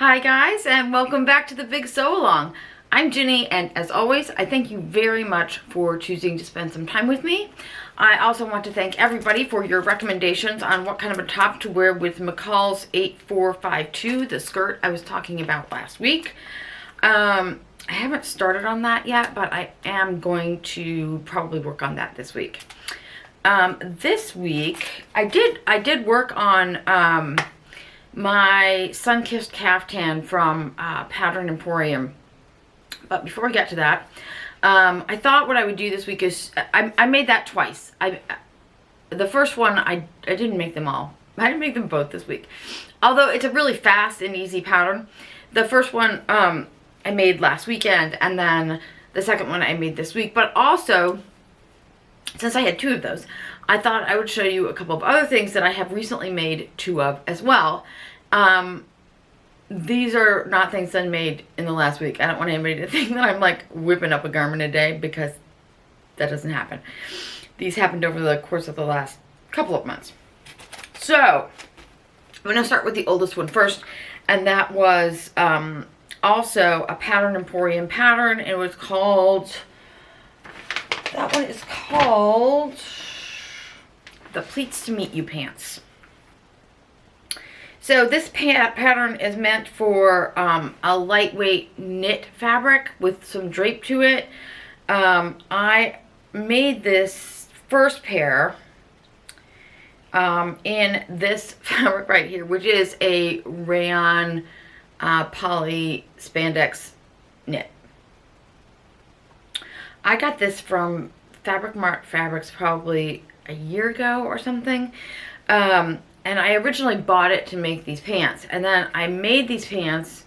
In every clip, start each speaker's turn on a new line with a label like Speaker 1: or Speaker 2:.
Speaker 1: Hi guys, and welcome back to the Big Sew Along. I'm Ginny, and as always, I thank you very much for choosing to spend some time with me. I also want to thank everybody for your recommendations on what kind of a top to wear with McCalls 8452, the skirt I was talking about last week. I haven't started on that yet, but I am going to probably work on that this week. This week, I did work on my sun-kissed kaftan from Pattern Emporium. But before we get to that, I thought what I would do this week is, I made that twice. The first one, I didn't make them all. I didn't make them both this week. Although it's a really fast and easy pattern. The first one I made last weekend, and then the second one I made this week. But also, since I had two of those, I thought I would show you a couple of other things that I have recently made two of as well. These are not things that I made in the last week. I don't want anybody to think that I'm like whipping up a garment a day, because that doesn't happen. These happened over the course of the last couple of months. So I'm going to start with the oldest one first, and that was also a Pattern Emporium pattern. It was called, that one is called the Pleats to Meet You pants. So this pattern is meant for a lightweight knit fabric with some drape to it. I made this first pair in this fabric right here, which is a rayon poly spandex knit. I got this from Mart Fabrics probably a year ago or something. And I originally bought it to make these pants, and then I made these pants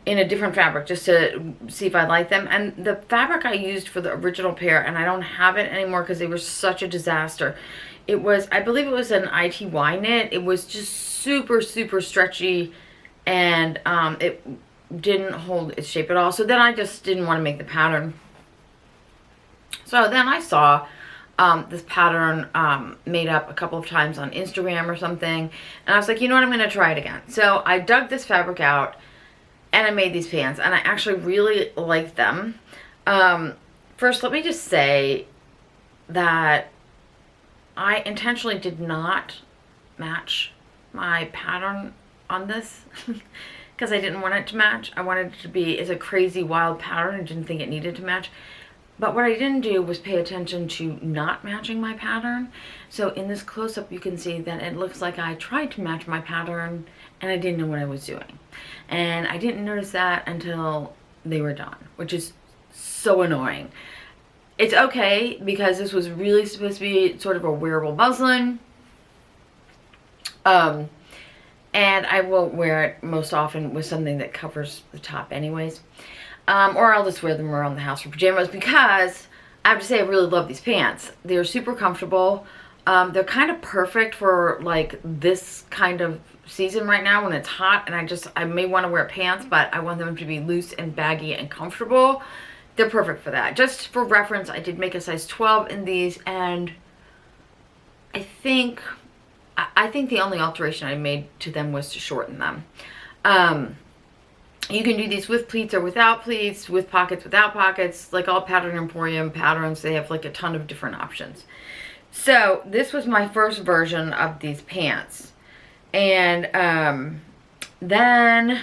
Speaker 1: in a different fabric just to see if I like them. And the fabric I used for the original pair, and I don't have it anymore because they were such a disaster. It was, I believe it was an ITY knit. It was just super, super stretchy, and it didn't hold its shape at all. So then I just didn't want to make the pattern. So then I saw this pattern made up a couple of times on Instagram or something, and I was like, you know what, I'm going to try it again. So I dug this fabric out and I made these pants, and I actually really liked them. First, let me just say that I intentionally did not match my pattern on this because I didn't want it to match. I wanted it to be, it's a crazy wild pattern. I didn't think it needed to match. But what I didn't do was pay attention to not matching my pattern. So in this close-up, you can see that it looks like I tried to match my pattern and I didn't know what I was doing. And I didn't notice that until they were done, which is so annoying. It's okay, because this was really supposed to be sort of a wearable muslin. And I will wear it most often with something that covers the top anyways. Or I'll just wear them around the house for pajamas, because I have to say I really love these pants. They're super comfortable. They're kind of perfect for like this kind of season right now when it's hot, and I may want to wear pants, but I want them to be loose and baggy and comfortable. They're perfect for that. Just for reference, I did make a size 12 in these, and I think the only alteration I made to them was to shorten them. You can do these with pleats or without pleats, with pockets, without pockets, like all Pattern Emporium patterns. They have like a ton of different options. So this was my first version of these pants. And then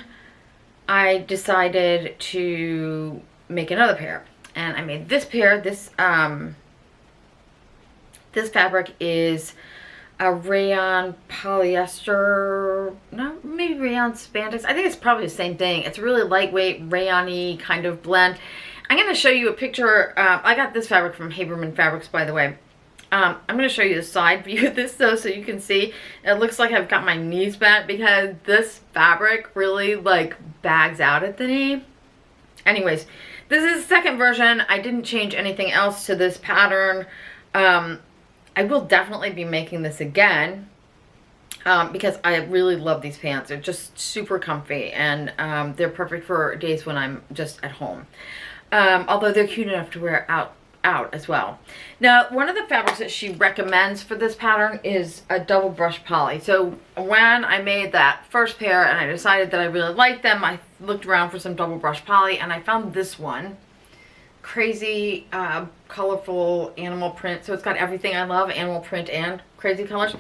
Speaker 1: I decided to make another pair. And I made this pair. This fabric is a rayon polyester, no, maybe rayon spandex. I think it's probably the same thing. It's a really lightweight, rayon-y kind of blend. I'm going to show you a picture. I got this fabric from Haberman Fabrics, by the way. I'm going to show you the side view of this, though, so you can see. It looks like I've got my knees bent, because this fabric really, like, bags out at the knee. Anyways, this is the second version. I didn't change anything else to this pattern. I will definitely be making this again, because I really love these pants. They're just super comfy, and they're perfect for days when I'm just at home. Although they're cute enough to wear out out as well. Now, one of the fabrics that she recommends for this pattern is a double brush poly. So when I made that first pair and I decided that I really liked them, I looked around for some double brush poly and I found this one. Crazy, colorful animal print. So it's got everything I love, animal print and crazy colors.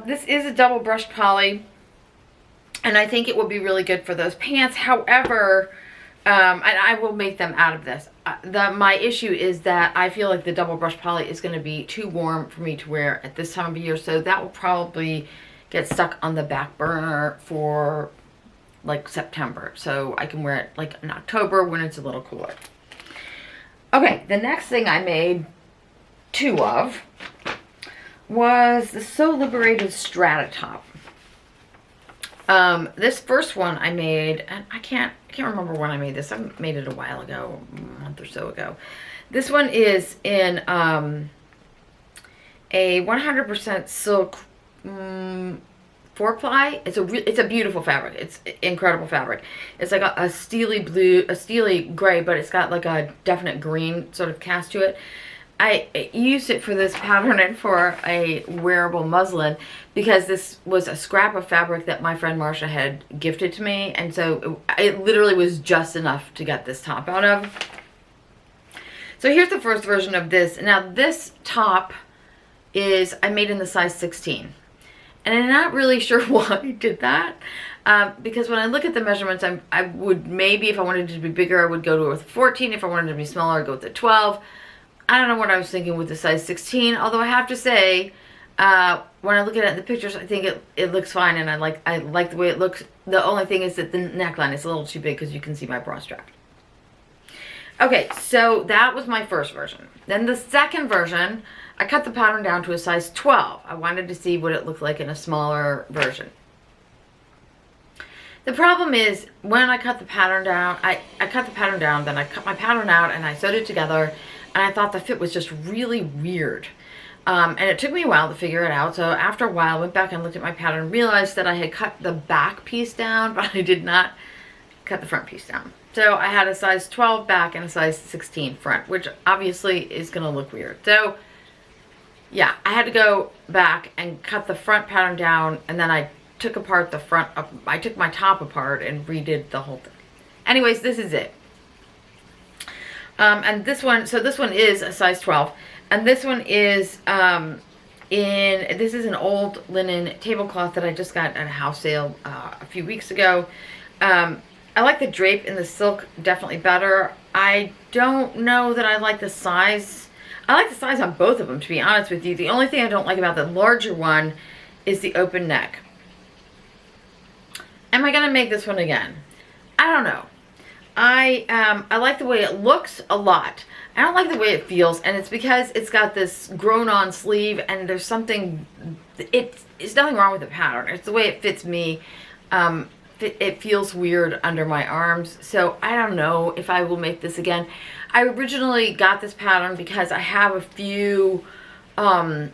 Speaker 1: This is a double brush poly, and I think it will be really good for those pants. However, and I will make them out of this. My issue is that I feel like the double brush poly is going to be too warm for me to wear at this time of year, so that will probably get stuck on the back burner for like September, so I can wear it like in October when it's a little cooler. Okay, the next thing I made two of was the So Liberated Strata top. This first one I made, and I can't remember when I made this. I made it a while ago, a month or so ago. This one is in a 100% silk 4-ply. It's a beautiful fabric. It's incredible fabric. It's like a steely blue, a steely gray, but it's got like a definite green sort of cast to it. I used it for this pattern and for a wearable muslin because this was a scrap of fabric that my friend Marsha had gifted to me, and so it literally was just enough to get this top out of. So here's the first version of this. Now this top is, I made in the size 16. And I'm not really sure why I did that. Because when I look at the measurements, I would maybe, if I wanted it to be bigger, I would go to a 14. If I wanted it to be smaller, I'd go with a 12. I don't know what I was thinking with the size 16. Although I have to say, when I look at it in the pictures, I think it looks fine. And I like the way it looks. The only thing is that the neckline is a little too big because you can see my bra strap. Okay, so that was my first version. Then the second version, I cut the pattern down to a size 12. I wanted to see what it looked like in a smaller version. The problem is, when I cut the pattern down, I cut the pattern down, then I cut my pattern out and I sewed it together, and I thought the fit was just really weird. And it took me a while to figure it out, so after a while I went back and looked at my pattern and realized that I had cut the back piece down, but I did not cut the front piece down. So I had a size 12 back and a size 16 front, which obviously is going to look weird. So yeah, I had to go back and cut the front pattern down, and then I took apart the front. I took my top apart and redid the whole thing. Anyways, this is it. And this one, so this one is a size 12, and this one is this is an old linen tablecloth that I just got at a house sale a few weeks ago. I like the drape in the silk definitely better. I don't know that I like the size. I like the size on both of them, to be honest with you. The only thing I don't like about the larger one is the open neck. Am I going to make this one again? I don't know. I like the way it looks a lot. I don't like the way it feels, and it's because it's got this grown-on sleeve, and there's something, it's nothing wrong with the pattern. It's the way it fits me. It feels weird under my arms, so I don't know if I will make this again. I originally got this pattern because I have a few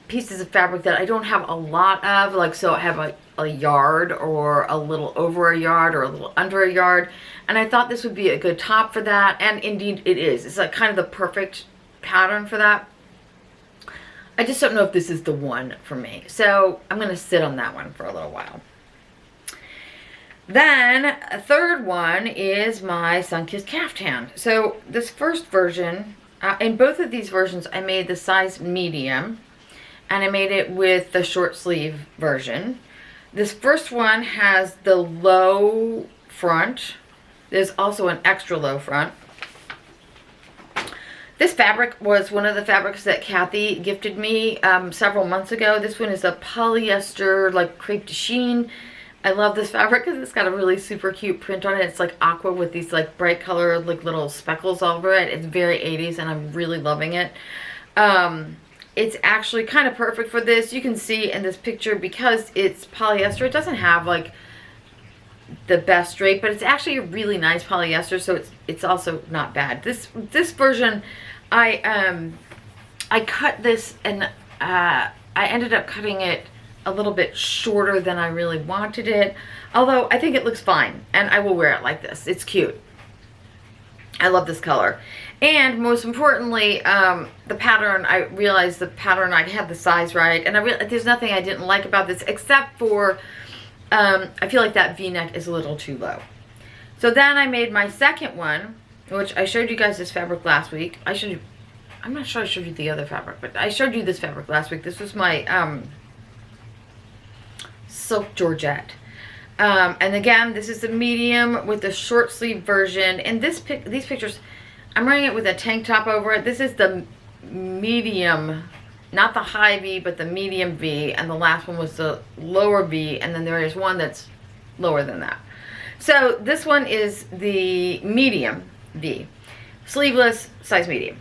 Speaker 1: pieces of fabric that I don't have a lot of, like, so I have a yard or a little over a yard or a little under a yard, and I thought this would be a good top for that, and indeed it is. It's like kind of the perfect pattern for that. I just don't know if this is the one for me, so I'm going to sit on that one for a little while. Then a third one is my sun-kissed kaftan. So this first version, in both of these versions, I made the size medium, and I made it with the short sleeve version. This first one has the low front. There's also an extra low front. This fabric was one of the fabrics that Kathy gifted me several months ago. This one is a polyester, like crepe de chine. I love this fabric because it's got a really super cute print on it. It's like aqua with these like bright colored like little speckles all over it. It's very 80s and I'm really loving it. It's actually kind of perfect for this. You can see in this picture, because it's polyester, it doesn't have like the best drape, but it's actually a really nice polyester, so it's also not bad. This version, I cut this, and I ended up cutting it a little bit shorter than I really wanted it, although I think it looks fine and I will wear it like this. It's cute. I love this color. And most importantly, the pattern, I realized the pattern, I had the size right. And there's nothing I didn't like about this except for, I feel like that V-neck is a little too low. So then I made my second one, which I showed you guys this fabric last week. I'm not sure I showed you the other fabric, but I showed you this fabric last week. This was my silk georgette. And again, this is the medium with the short sleeve version. And these pictures, I'm wearing it with a tank top over it. This is the medium, not the high V, but the medium V. And the last one was the lower V. And then there is one that's lower than that. So this one is the medium V, sleeveless, size medium.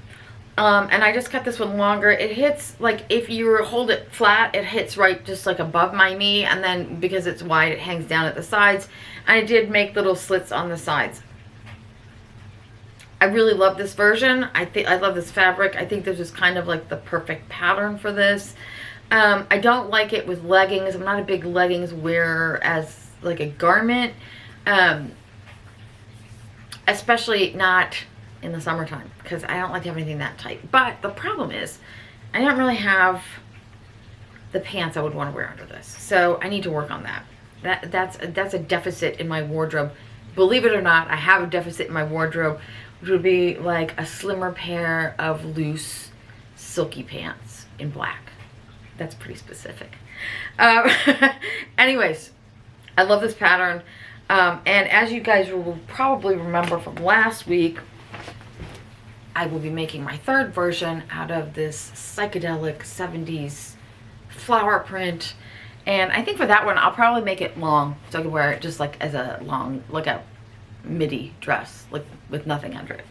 Speaker 1: And I just cut this one longer. It hits, like, if you hold it flat, it hits right just like above my knee. And then because it's wide, it hangs down at the sides. And I did make little slits on the sides. I really love this version. I love this fabric. I think this is kind of like the perfect pattern for this. I don't like it with leggings. I'm not a big leggings wearer as like a garment. Especially not in the summertime, because I don't like to have anything that tight. But the problem is I don't really have the pants I would want to wear under this, so I need to work on that. That's a deficit in my wardrobe. Believe it or not, I have a deficit in my wardrobe, which would be like a slimmer pair of loose silky pants in black. That's pretty specific. Anyways, I love this pattern, and as you guys will probably remember from last week, I will be making my third version out of this psychedelic 70s flower print. And I think for that one, I'll probably make it long, so I can wear it just like as a long, like a midi dress, like with nothing under it.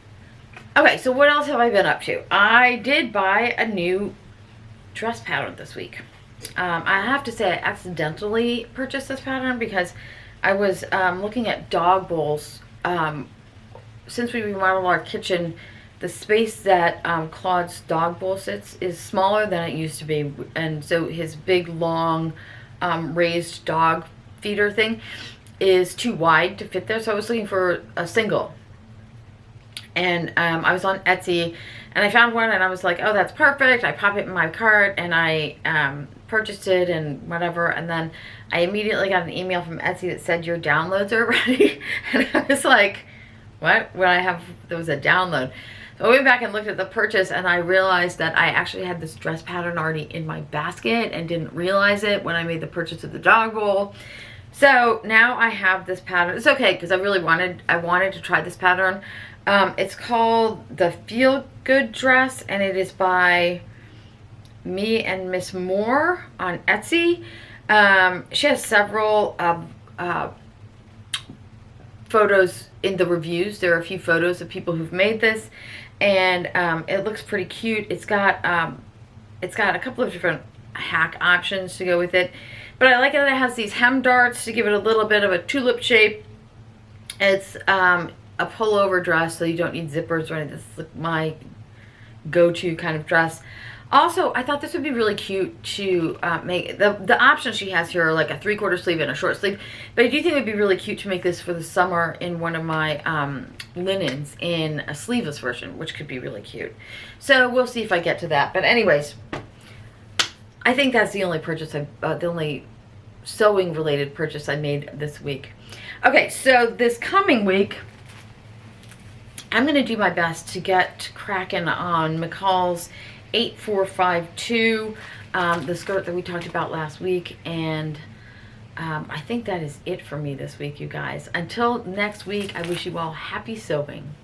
Speaker 1: Okay, so what else have I been up to? I did buy a new dress pattern this week. I have to say I accidentally purchased this pattern because I was looking at dog bowls. Since we remodeled our kitchen, the space that Claude's dog bowl sits is smaller than it used to be, and so his big long raised dog feeder thing is too wide to fit there. So I was looking for a single, and I was on Etsy and I found one and I was like, oh, that's perfect. I pop it in my cart and I purchased it and whatever, and then I immediately got an email from Etsy that said your downloads are ready. And I was like, what? There was a download. So I went back and looked at the purchase and I realized that I actually had this dress pattern already in my basket and didn't realize it when I made the purchase of the dog bowl. So now I have this pattern. It's okay because I wanted to try this pattern. It's called the Feel Good Dress, and it is by Me and Miss Moore on Etsy. She has several photos in the reviews. There are a few photos of people who've made this, and it looks pretty cute. It's got a couple of different hack options to go with it, but I like it that it has these hem darts to give it a little bit of a tulip shape. It's a pullover dress, so you don't need zippers or anything. This is like my go-to kind of dress. Also, I thought this would be really cute to make. The options she has here are like a 3/4 sleeve and a short sleeve, but I do think it would be really cute to make this for the summer in one of my linens in a sleeveless version, which could be really cute. So we'll see if I get to that. But anyways, I think that's the only purchase the only sewing related purchase I made this week. Okay, so this coming week, I'm going to do my best to get cracking on McCalls 8452, the skirt that we talked about last week, and I think that is it for me this week, you guys. Until next week, I wish you all happy sewing.